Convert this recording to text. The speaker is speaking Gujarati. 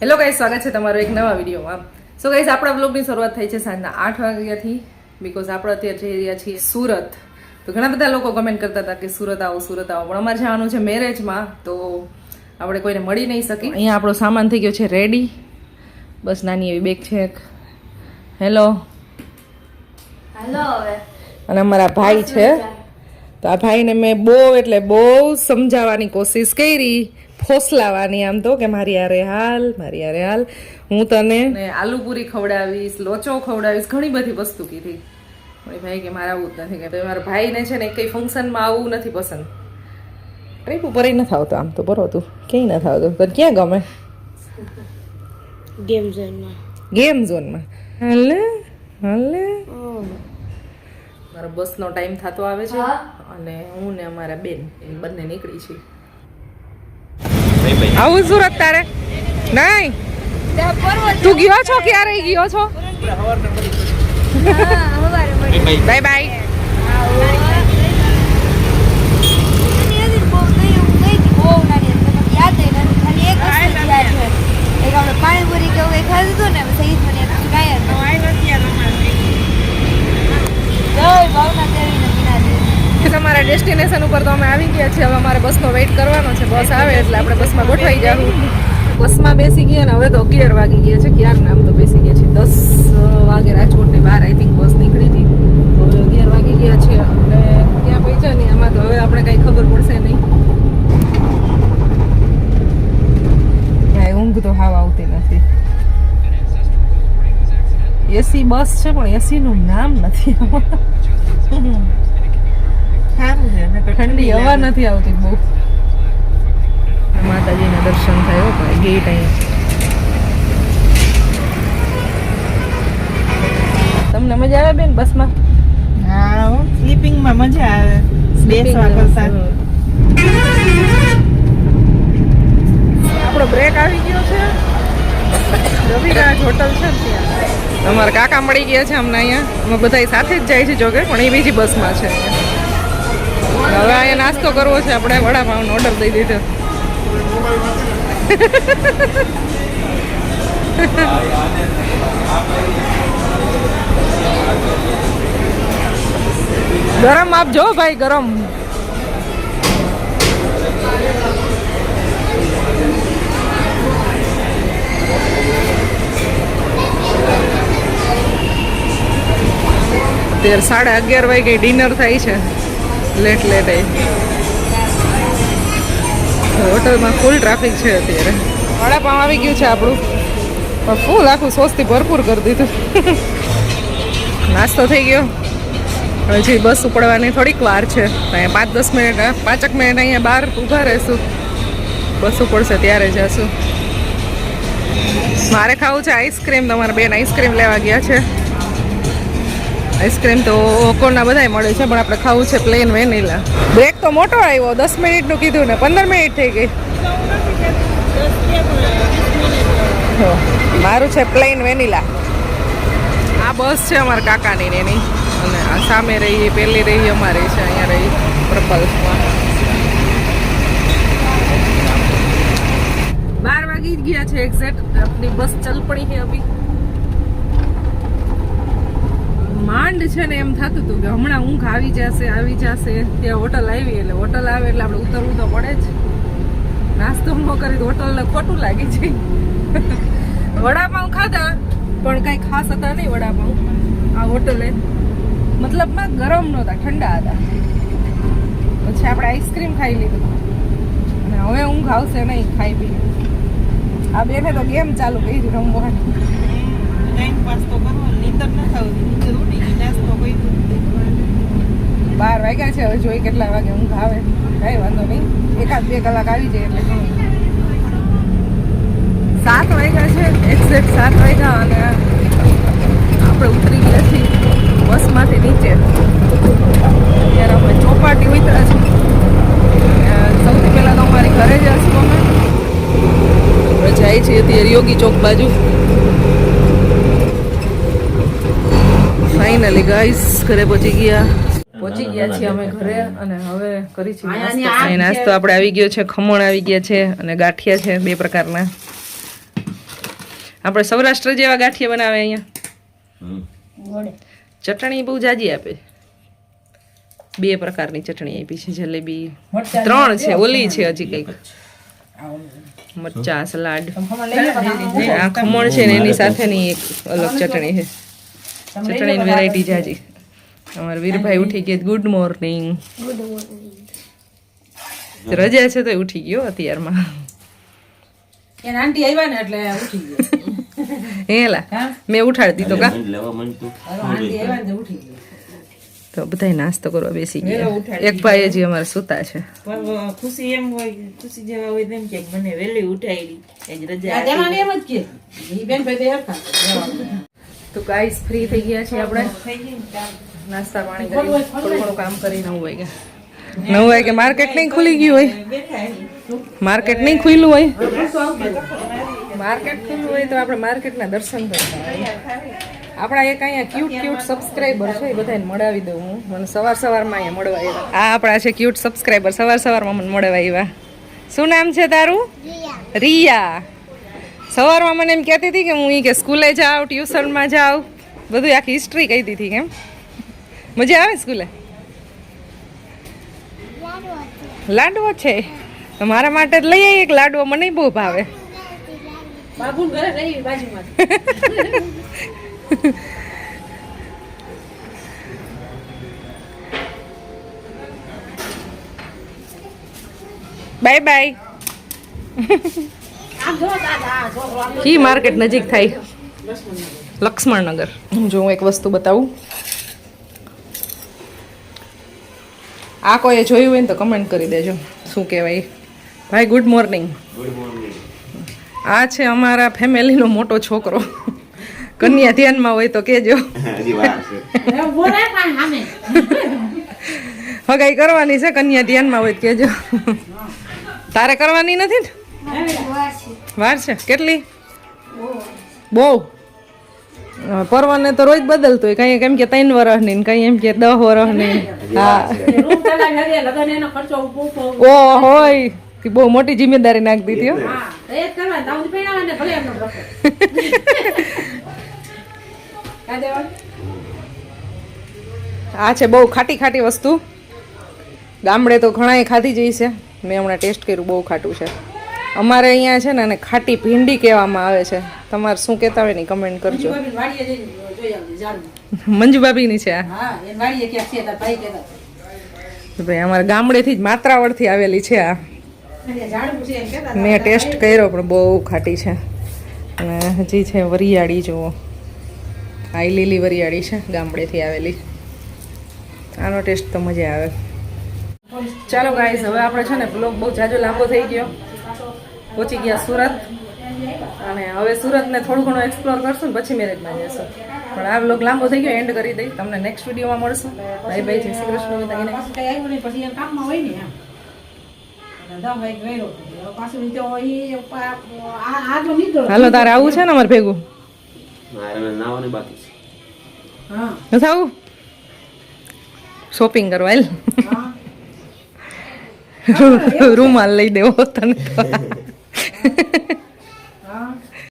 હેલો ગાઈસ, સ્વાગત છે તમારો એક નવા વિડીયોમાં. સો ગાઈસ, આપણા બ્લોગની શરૂઆત થઈ છે સાંજના 8 વાગ્યાથી, બીકોઝ આપણે અત્યારે જઈ રહ્યા છીએ સુરત. તો ઘણા બધા લોકો કમેન્ટ કરતા હતા કે સુરત આવો, પણ અમારે જવાનું છે મેરેજમાં, તો આપણે કોઈને મળી નહીં શકી. અહીંયા આપણો સામાન થઈ ગયો છે રેડી, બસ નાની એવી બેગ છે. Hello hello. હવે અને અમારા ભાઈ છે, તો આ ભાઈને મેં બહુ સમજાવવાની કોશિશ કરી, ફોસલાવાની આમ તો, કે મારી યારે હાલ, હું તને આલુ પૂરી ખવડાવીશ, લોચો ખવડાવીશ, ઘણી બધી વસ્તુ કીધી. ભાઈ કે મારે આવું જ નથી, કે મારા ભાઈને છે ને કઈ ફંક્શનમાં આવવું નથી પસંદ. ટ્રીપ ઉપર નથી આવતો, આમ તો બરો તું ક્યાંય નથી આવતો. તને ક્યાં ગમે? ગેમ ઝોનમાં. હાલે મારો બસનો ટાઈમ થતો આવે છે અને હું ને અમારા બેન બંને નીકળી છીએ. આવું સુરત તારે નહીં? તું ગયો છો? ક્યારે ગયો છો? Bye bye. પાણીપુરી કેવું કઈ ખાધું હતું ને સહી મને અમારા ડેસ્ટિનેશન ઉપર તો અમે આવી ગયા છીએ. હવે અમારે બસનો વેઇટ કરવાનો છે. બસ આવે એટલે આપણે બસમાં ગોઠવાઈ જાવું. બસમાં બેસી ગયા ને હવે તો 11 વાગી ગયા છે. ક્યારના આમ તો બેસી ગયા છે. 10 વાગે રાજકોટની બહાર આઈ થિંક બસ નીકળી હતી, તો હવે 11 વાગી ગયા છે અને ક્યાં પહોંચ્યા નહીં. આમાં તો હવે આપણે કઈ ખબર પડશે નહીં. ઊંઘ તો હાવ આવતી નથી. એસી બસ છે પણ એસી નું નામ નથી. ઠંડી હવા નથી આવતી બહુ. માતાજીના દર્શન થાય હો ભાઈ, ગેટ અહીંયા. તમને મજા આવે બેન બસમાં? હા, સ્લીપિંગમાં મજા આવે, બેસવા કરતા. આપણો બ્રેક આવી ગયો છે. રવિરાજ હોટલ છે ત્યાં. અમારા કાકા મળી ગયા છે અમને અહીંયા. અમે બધા સાથે જ જાય છે જોકે, પણ એ બીજી બસમાં છે. હવે અહીંયા નાસ્તો કરવો છે આપણે. વડાપાવનો ઓર્ડર દઈ દીધો. ગરમ આપજો ભાઈ, ગરમ. અત્યારે 11:30 વાગે ડિનર થાય છે. લેટ હોટલમાં ફૂલ ટ્રાફિક છે અત્યારે. વડાપાવ આવી ગયું છે આપણું, પણ ફૂલ આખું સોસથી ભરપૂર કરી દીધું. નાસ્તો થઈ ગયો. હજી બસ ઉપડવાની થોડીક વાર છે. 5-10 મિનિટ, 5 મિનિટ અહીંયા બહાર ઊભા રહીશું. બસ ઉપડશે ત્યારે જશું. મારે ખાવું છે આઈસ્ક્રીમ. તમારા બેન આઈસ્ક્રીમ લેવા ગયા છે. આઈસ્ક્રીમ તો ઓકોના બધાય મળે છે, પણ આપણે ખાવું છે પ્લેન વેનીલા. બ્રેક તો મોટો આવ્યો, 10 મિનિટનું કીધું ને 15 મિનિટ થઈ ગઈ. મારું છે પ્લેન વેનીલા. આ બસ છે અમારા કાકાની ને એની, અને આ સામે રહી પેલી રહી અમારી છે. અહીંયા રહી પ્રપલ્સમાં. 12 વાગી ગયા છે એક્ઝેક્ટ. આપની બસ ચલ પડી છે અભી. માંડ છે ને એમ થતું હતું કે હમણાં ઊંઘ આવી જશે. ત્યાં હોટલ આવી, એટલે હોટલ આવે એટલે આપણે ઉતરવું તો પડે જ. નાસ્તો ન કરી તો હોટલને ખોટું લાગી જાય. વડાપાઉં ખાધા, પણ કઈ ખાસ હતા નહીં વડાપાઉં આ હોટલે. મતલબમાં ગરમ નહોતા, ઠંડા હતા. પછી આપણે આઈસ્ક્રીમ ખાઈ લીધું અને હવે ઊંઘ આવશે નહીં ખાઈ પી. આ બેને તો ગેમ ચાલુ કરી રમવાની. ટાઈમ પાસ તો કરવો, નીંદર ન થવી, નીંદર ઉડી ગઈ, નાસ્તો કરી. 12 વાગ્યા છે, હવે જોઈ કેટલા વાગે ઊંઘ આવે. કઈ વાંધો નહીં, 1-2 કલાક આવી જાય એટલે ઘણું. 7 વાગ્યા છે એક્ઝેક્ટ. 7 વાગ્યા અને આપણે ઉતરી ગયા છીએ બસમાંથી નીચે. ત્યારે આપણે ચોપાટી ઉતર્યા છીએ. સૌથી પહેલાં તો અમારી ઘરે જશું અમે. જાય છીએ અત્યારે યોગી ચોક બાજુ. ફાઇનલી ગાઈસ ઘરે પહોંચી ગયા છીએ અમે ઘરે. અને હવે કરી છીએ નાસ્તો. આપણે આવી ગયો છે, ખમણ આવી ગયા છે અને ગાંઠિયા છે 2 પ્રકારના. આપણે સૌરાષ્ટ્ર જેવા ગાંઠિયા બનાવે અહીંયા. ગોળે ચટણી બહુ જાજી આપે. 2 પ્રકારની ચટણી આપી છે. જલેબી 3 છે, ઓલી છે હજી કંઈક મરચા સલાડ. આ ખમણ છે ને એની સાથેની એક અલગ ચટણી છે. ચટણીની વેરાયટી જાજી. અમારા વીરભાઈ ઉઠી ગયા. Good morning. રજા છે તો ઉઠી ગયો અત્યારમાં. એના આંટી આવ્યા ને એટલે ઉઠી ગયો. હેલા મેં ઉઠાડી દીધો કા. આંટી આવ્યા ને ઉઠી ગયો. તો બધાય નાસ્તો કરવા બેસી ગયા. એક ભાઈ હજી અમારે સૂતા છે. પણ ખુશી એમ હોય, ખુશી જેવા હોય તેમ કે મને વહેલી ઉઠાડી આજ રજા તો ગાઈસ ફ્રી થઈ ગયા છીએ આપણે. થઈ ગઈ ને કામ. નાસ્તા પાણી કરી થોડું ઘણું કામ કરી 9 વાગ્યા. 9 વાગે માર્કેટ નહીં ખુલી ગયું હોય. માર્કેટ નહીં ખુલ્લું હોય. માર્કેટ ખુલ્લું હોય તો આપણે માર્કેટના દર્શન કરીએ. આપણા એક અહીંયા ક્યુટ સબસ્ક્રાઈબર છે, એ બધાને મળાવી દઉં હું. મને સવારમાં અહીંયા મળવા આવ્યા. આ આપણા છે ક્યુટ સબસ્ક્રાઈબર, સવારમાં મને મળવા આવ્યા. શું નામ છે તારું? રિયા. સવારમાં મને એમ કહેતી હતી કે હું કે સ્કૂલે જાઉં, ટ્યુશનમાં જાઉં, બધું આખી હિસ્ટ્રી કહી દીધી. કેમ મજા આવે સ્કૂલે? લાડવો છે તો મારા માટે જ લઈ આવી એક લાડવો. મને બહુ ભાવે. બાબુ ઘરે રહી બાજુમાં. Bye bye. કી માર્કેટ નજીક થાય લક્ષ્મણનગર. જો હું એક વસ્તુ બતાવું. આ કોઈએ જોયું હોય ને તો કમેન્ટ કરી દેજો શું કહેવાય. ભાઈ ગુડ મોર્નિંગ. આ છે અમારા ફેમિલીનો મોટો છોકરો. કન્યા ધ્યાનમાં હોય તો કહેજો. હગાઈ કરવાની છે, કન્યા ધ્યાનમાં હોય તો કહેજો. તારે કરવાની નથી ને? વાર છે. કેટલી? બહુ. પરવાને તો રોજ બદલતો હોય. કઈ એમ કે 3 વર્ષની ને કઈ એમ કે 10 વર્ષની. હા ઓ હોય બહુ મોટી જિમ્મેદારી નાખી દીધી હો. આ છે બહુ ખાટી વસ્તુ. ગામડે તો ઘણાય ખાધી જઈ છે. મેં હમણાં ટેસ્ટ કર્યું, બહુ ખાટું છે. અમારે અહીંયા છે ને ખાટી ભીંડી કહેવામાં આવે છે. તમારે શું કહેતા હોય ને કમેન્ટ કરજો. મંજુ ભાભીની છે આ. ભાઈ અમારા ગામડેથી જ માત્રાવળથી આવેલી છે આ. મેં ટેસ્ટ કર્યો પણ બહુ ખાટી છે. અને હજી છે વરિયાળી. જુઓ આ લીલી વરિયાળી છે, ગામડેથી આવેલી. આનો ટેસ્ટ તો મજા આવે. ચાલો ગાઈસ, હવે આપણે છે ને બ્લોગ બહુ જાજો લાંબો થઈ ગયો. પહોંચી ગયા સુરત અને હવે સુરતને થોડું ઘણું એક્સપ્લોર કરશું ને પછી મેરેજમાં જઈશું. પણ આ બ્લોગ લાંબો થઈ ગયો, એન્ડ કરી દઈ. તમને નેક્સ્ટ વિડીયોમાં મળશું. Bye bye. જય શ્રી કૃષ્ણ. હાલો તારે આવું છે ને અમારે ભેગું? નથી આવું? શોપિંગ કરવા રૂમાલ લઈ દેવો તને.